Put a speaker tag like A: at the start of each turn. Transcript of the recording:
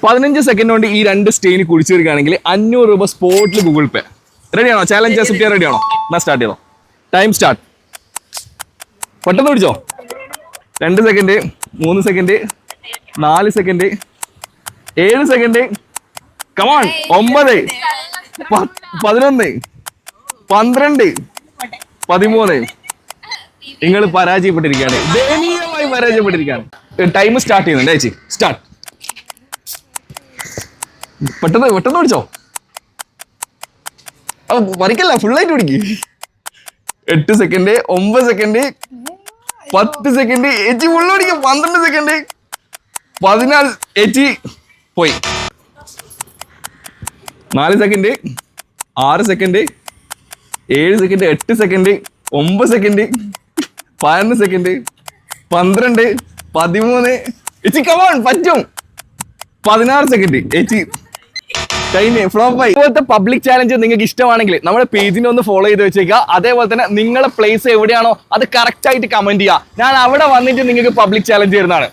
A: 15 second കൊണ്ട് ഈ 2 stain കുടിച്ചു തീർക്കുകയാണെങ്കിൽ 500 രൂപ സ്പോട്ടിൽ ഗൂഗിൾ പേ. റെഡിയാണോ? ചാലഞ്ച് അക്സെപ്റ്റ് ചെയ്യാൻ റെഡിയാണോ? എന്നാ സ്റ്റാർട്ട് ചെയ്തോ. Time start. പെട്ടെന്ന് പിടിച്ചോ. 2 second, 3 second, 4 second, 7 second, come on, 9, 11, 12, 13. നിങ്ങൾ പരാജയപ്പെട്ടിരിക്കുകയാണ്, ദയനീയമായി പരാജയപ്പെട്ടിരിക്കുകയാണ്. ടൈം സ്റ്റാർട്ട് ചെയ്യുന്നുണ്ട് ചേച്ചി. സ്റ്റാർട്ട്. പെട്ടെന്ന് പെട്ടെന്ന് പിടിച്ചോ. വരയ്ക്കല്ല, ഫുള്ളായിട്ട് പിടിക്ക്. 8 സെക്കൻഡ്, 9 സെക്കൻഡ്, 10 സെക്കൻഡ്, ചേച്ചി ഫുള്ള് പിടിക്കും. 12 സെക്കൻഡ്, 14, ചേച്ചി പോയി. 4 second, 6 second, 7 second, 8 second, 9 second, 11 second, 12, 13. ചേച്ചി കമോൺ, പറ്റും. 16 സെക്കൻഡ്. ചേച്ചി ഫ്ലോപ്പായി. ഇപ്പോഴത്തെ പബ്ലിക് ചാലഞ്ച് നിങ്ങൾക്ക് ഇഷ്ടമാണെങ്കിൽ നമ്മുടെ പേജിനെ ഒന്ന് ഫോളോ ചെയ്ത് വെച്ചേക്കുക. അതേപോലെ തന്നെ നിങ്ങളുടെ പ്ലേസ് എവിടെയാണോ അത് കറക്റ്റ് ആയിട്ട് കമന്റ് ചെയ്യുക. ഞാൻ അവിടെ വന്നിട്ട് നിങ്ങൾക്ക് പബ്ലിക് ചാലഞ്ച് തരുന്നതാണ്.